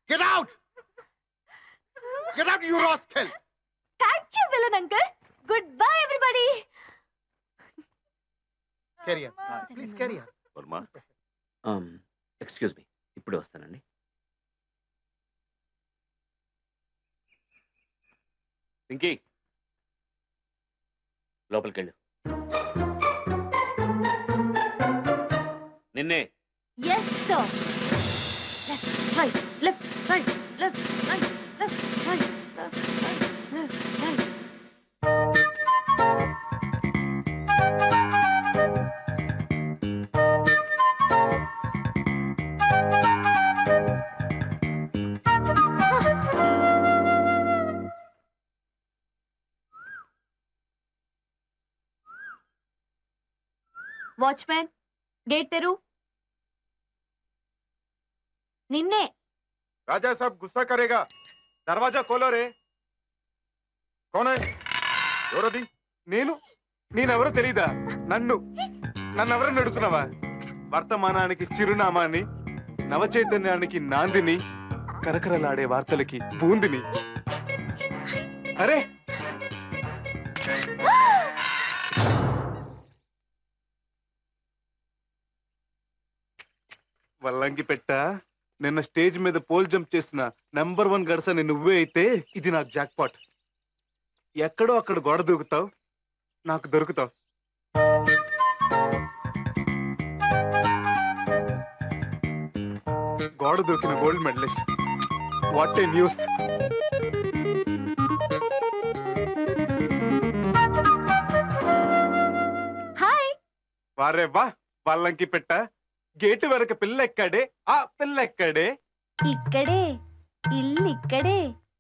Get out! Get out, you rascal! Thank you, villain uncle. Goodbye, everybody. Carry on. Please carry on. Varma excuse me, ఇప్పుడే వస్తానండి. పింకీ, లోపలికి వెళ్ళు. నిన్నే. Yes, sir. Left, right, left, right, left, right, left, right, left, right, left, right. Watchman, gate teru. నిన్నే. राजा साहब गुस्सा करेगा. दरवाजा खोलो रे. कौन है? ఎవరది? నేనెవరో తెలీదా? నన్నెవరని అడుగుతున్నావా? వర్తమానానికి చిరునామాని, నవచైతన్యానికి నాందిని, కరకరలాడే వార్తలకి బూందిని. అరే వల్లంకి పెట్ట, నిన్న స్టేజ్ మీద పోల్ జంప్ చేసిన నంబర్ 1 గడసని నువ్వే అయితే ఇది నాకు జాక్ పాట్. ఎక్కడో అక్కడ గోడ దూకుతావు, నాకు దొరుకుతావు. గోడ దూకిన gold medalist. What a news. Hi. వారే వా వల్లంకి పెట్ట. గేటు వరకు పిల్లెక్కడే, ఆ పిల్లెక్కడే. ఇక్కడే, ఇల్లిక్కడే,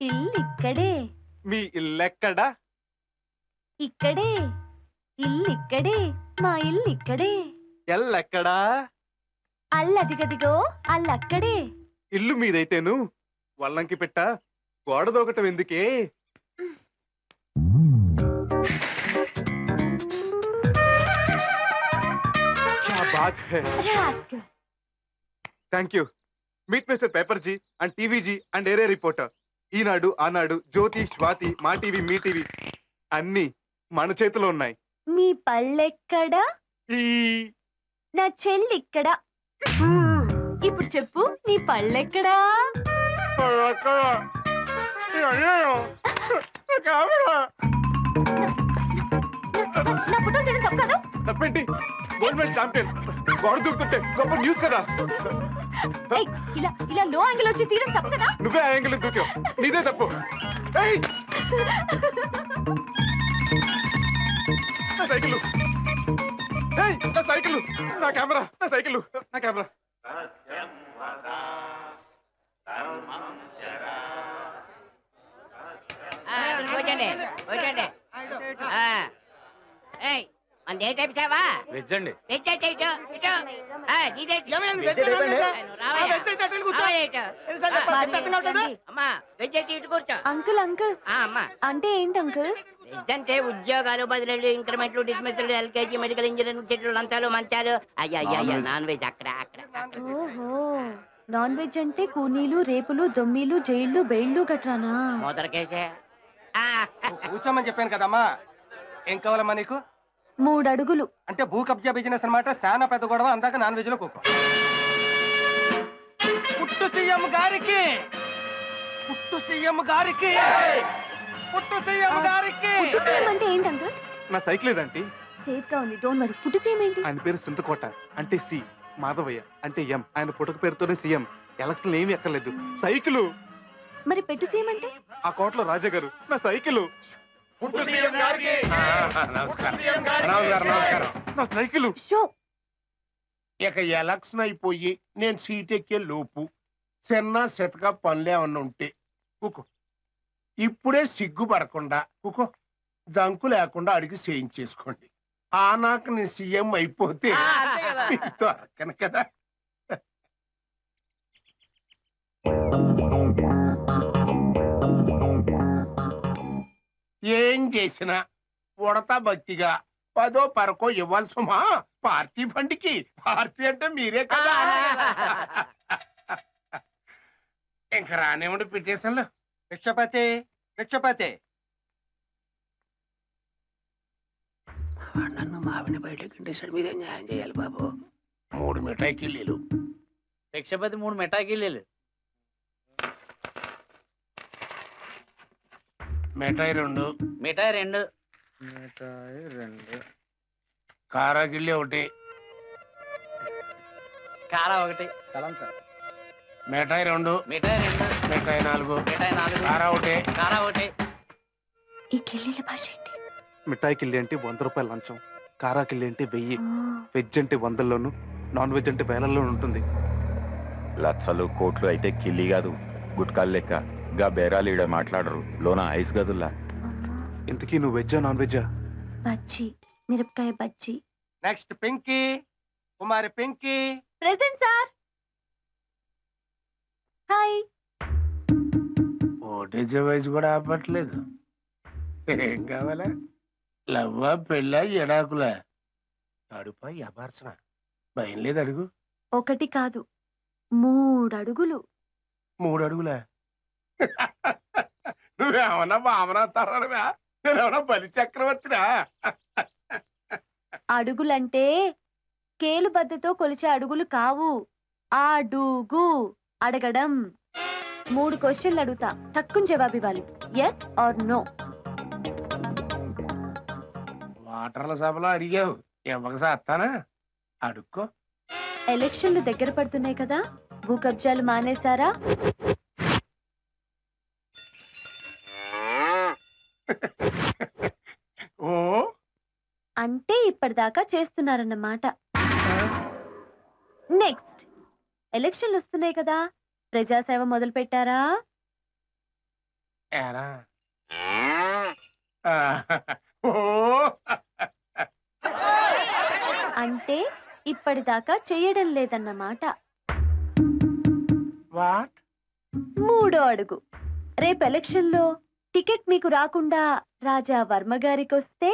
ఇల్లిక్కడే. మీ ఇల్లెక్కడా? ఇక్కడే, ఇల్లిక్కడే, మా ఇల్లిక్కడే. ఎల్లెక్కడా? అల్లదిగదిగో అల్లక్కడే. ఇల్లు మీదైతేను వల్లంకి పెట్ట గోడ దూకటం ఎందుకే? क्या बात है. Thank you. Meet mister paper ji and TV ji and area reporter. Eenadu, Aanadu, Jyothi, Swathi, మా టీవీ, మీ టీవీ అన్ని మన చేతిలో ఉన్నాయి. మీ పళ్ళెక్కడా? ఈ నా చెల్లిక్కడా? ఇప్పుడు చెప్పు, నీ పళ్ళెక్కడా? నా ఫోటో తీయడం తప్పు కదా? తప్పేంటి? గోల్డ్ మెడల్ ఛాంపియన్ గోడ దూకుతుంటే గొప్ప న్యూస్ కదా. ఏయ్, ఇలా లో యాంగిల్ వచ్చి తీయడం తప్పు కదా? నువ్వే ఆ యాంగిల్ దూకావు, నీదే తప్పు. ఏయ్, నా సైకిల్, ఏయ్, నా సైకిల్, నా కెమెరా, నా సైకిల్, నా కెమెరా. వెజ్జండి. అంకుల్ అంకుల్ అంటే ఏంటి అంకుల్? అంటే ఉద్యోగాలు, బదిలీలు, ఇంక్రిమెంట్లు, డిస్మిస్లు, ఎల్కేజీ, మెడికల్ ఇంజనీరింగ్, చెట్లు, లంచాలు, మంచాలు. అయ్యా నాన్ వెజ్ అక్కడ. ఓహో, నాన్ వెజ్ అంటే కూనీలు, రేపులు, దొమ్మీలు, జైళ్ళు, బెయిళ్ళు గట్రానా? మొదటి కేసే. కూర్చోమని చెప్పాను కదమ్మా. ఏం కావాలమ్మా నీకు? 3 అడుగులు. అంటే భూ కబ్జా బిజినెస్ అన్నమాట. చాలా పెద్ద గొడవ. అందాక నాన్ వెజ్ లో కుక్క. పుట్టు సీఎం గారికి, పుట్టు సీఎం గారికి, పుట్టు సీఎం గారికి. అంటే ఏంటి అంకుల్? నా సైకిల్ ఏదంటే సేఫ్ గా ఉంది, డోంట్ వరీ. పుట్టు సీఎం ఏంటి? ఆయన పేరు సింతకోట అంటే సి, మాధవయ్య అంటే ఎం. ఆయన పుట్టుక పేరుతోనే సీఎం. ఎలక్షన్ ఏమి ఎక్కర్లేదు. సైకిల్. మరి పెట్టు సీఎం అంటే? ఆ కోటలో రాజా గారు నా సైకిల్. నా సైకిల్. ఇక ఎలక్షన్ అయిపోయి నేను సీట్ ఎక్కే లోపు చిన్న శతక పనులేమన్నా ఉంటే కుకో, ఇప్పుడే సిగ్గుపడకుండా కుకో, జంకు లేకుండా అడిగి చేయించేసుకోండి. ఆ నాకు నేను సీఎం అయిపోతే దొరకను కదా. ఏం చేసినా ఉడతా భక్తిగా 10 పరకో ఇవ్వాలి సుమా. పార్టీ ఫండ్కి. పార్టీ అంటే మీరే కదా. ఇంకా రానివ్వండి పెట్టేసాను. భిక్షపతి భిక్షపతి. నన్ను మావిని బయటకి ఇంటిసాడు మీరేం న్యాయం చేయాలి బాబు. 3 మిఠాయి కిల్లీలు. భిక్షపతి 3 మిఠాయిలు. మిఠాయి 2. మిఠాయి 2. కారా కిల్లి 1. కారా 1. సలాం సార్. మిఠాయి 2. మిఠాయి 2. మిఠాయి 4. మిఠాయి 4. కారా 1. కారా 1. ఈ కిళ్ళీల భాష ఏంటి? మిఠాయి కిల్లి అంటే 100 రూపాయల లంచం, కారా కిల్లి అంటే 1000, వెజ్ అంటే 100లోను, నాన్ వెజ్ అంటే వేలల్లోనూ ఉంటుంది. లక్షలు కోట్లు అయితే కిల్లి కాదు, గుట్కాలు లెక్క. గా బేరాలు ఈడ మాట్లాడరు, లోన ఐస్ గదుల్లా. ఇంతకీ నువ్వు వెజ్జా నాన్ వెజ్జా? బజ్జీ, మిరపకాయ బజ్జీ. నెక్స్ట్ పింకీ, కుమారి పింకీ. Present sir. హాయ్. ఓటేజే వయసు కూడా ఆపట్లేదు. ఏం కావాలా? లవ్వా, పెళ్ళా, ఎడాకులా? అడుపా ఎబార్సన భయం లేదు అడుగు. 1 కాదు 3 అడుగులు. 3 అడుగులా? నువ్వేమన్నా వామనవతారాలువా? నేనేమన్నా బలి చక్రవర్తిరా? అడుగులంటే కేలు బద్దతో కొలిచే అడుగులు కావు. అడుగు అడగడం. 3 క్వశ్చన్లు అడుగుతా, టక్కుని జవాబు ఇవ్వాలి. Yes are no. వాటర్ల సభలో అడిగావు, ఎవక సాస్తానా? అడుక్కో. ఎలక్షన్లు దగ్గర పడుతున్నాయి కదా, భూ కబ్జాలు మానేశారా? ఓ అంటే ఇప్పటిదాకా చేస్తున్నారన్నమాట. నెక్స్ట్, ఎలక్షన్లు వస్తున్నాయి కదా, ప్రజాసేవ మొదలు పెట్టారా? ఏరా? ఓ అంటే ఇప్పటిదాకా చేయడం లేదన్నమాట. వాట్? 3వ అడుగు, రేపు ఎలక్షన్లో టికెట్ మీకు రాకుండా రాజా వర్మ గారికి వస్తే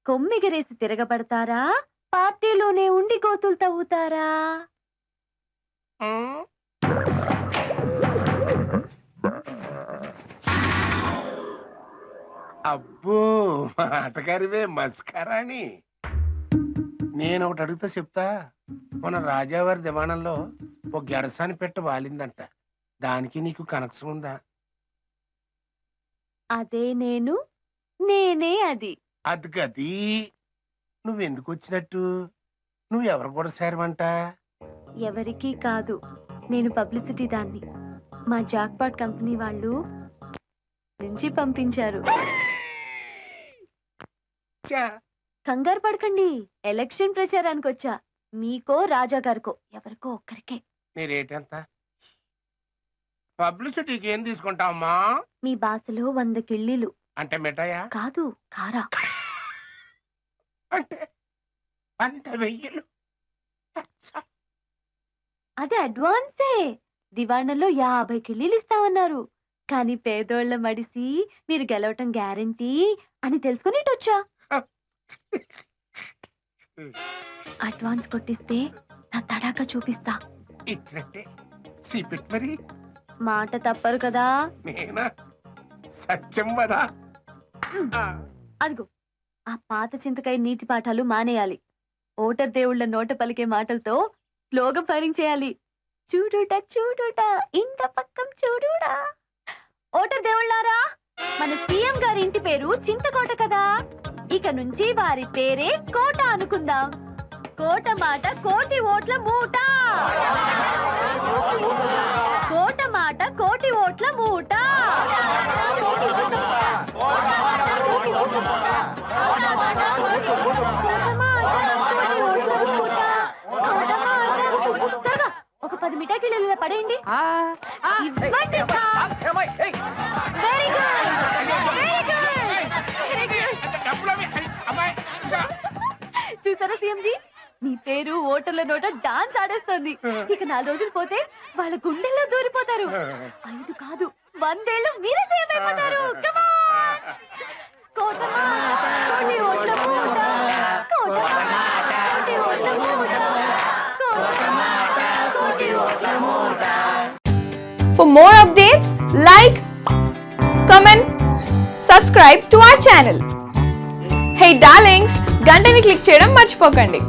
కొమ్మిగరేసి తిరగబడతారా, పార్టీలోనే ఉండి గోతులు తవ్వుతారా? అబ్బో, మాటగారివే మస్కరాని. నేను ఒకటి అడుగుతా చెప్తా. మన రాజావారి దివాణంలో ఒక గెడసాని పెట్ట వాలిందంట, దానికి నీకు కనెక్షన్ ఉందా? అదే నేను, నేనే అది. అది గది. నువ్వెందుకు వచ్చినట్టు? నువ్వు ఎవరు కూడా సేరమంట? ఎవరికీ కాదు, నేను పబ్లిసిటీ దాన్ని. మా జాక్పాట్ కంపెనీ వాళ్ళు నుంచి పంపించారు. కంగారు పడకండి, ఎలక్షన్ ప్రచారానికి వచ్చా. మీకో రాజా గారికో ఎవరికో ఒక్కరికే. నీ రేట్ ఎంత? పబ్లిసిటీకి ఏం తీసుకుంటావమ్మా? మీ భాషలో 100 కిళ్ళీలు. అంటే మిఠాయా? కాదు, కారా. అంటే 100,000. అది అడ్వాన్సే. దివాణంలో 50 కిళ్ళీలు ఇస్తామన్నారు. కానీ పేదోళ్ల మడిసి మీరు గెలవటం గ్యారంటీ అని తెలుసుకుని వచ్చా. అడ్వాన్స్ కొట్టిస్తే నా తడాక చూపిస్తా. ఇచ్చినట్టే సీపెట్ మరి. మాట తప్పరు కదా. నేనా? సత్యం వదా? అదిగో, ఆ పాత చింతకాయ నీతి పాఠాలు మానేయాలి. ఓటర్ దేవుళ్ళ నోట పలికే మాటలతో స్లోగన్ ఫైరింగ్ చేయాలి. చూడుట చూడుట ఇంత పక్కం చూడుడా. ఓటర్ దేవుళ్ళారా, మన సీఎం గారి ఇంటి పేరు చింతకోట కదా, ఇక నుంచి వారి పేరే కోట అనుకుందాం. కోట మాట కోటి ఓట్ల మూట. కోట మాట కోటి ఓట్ల మూట. ఒక 10 మిఠాయిలు పడేయండి. ఇవ్వండి సార్. Very good. చూసారా సీఎంజీ, మీ పేరు ఓటర్ల నోట డాన్స్ ఆడేస్తుంది. ఇక 4 రోజులు పోతే వాళ్ళ గుండెల్లో దూరిపోతారు. 5 కాదు 100 ఏళ్ళు మీరే సీఎం అయిపోతారు. Come on. కోటమా కోటి ఓట్ల మూట. కోటమా కోటి ఓట్ల మూట. కోటమా కోటి ఓట్ల మూట. For more updates, like, comment, subscribe to our channel. Hey darlings, గంటని click చేయడం మర్చిపోకండి.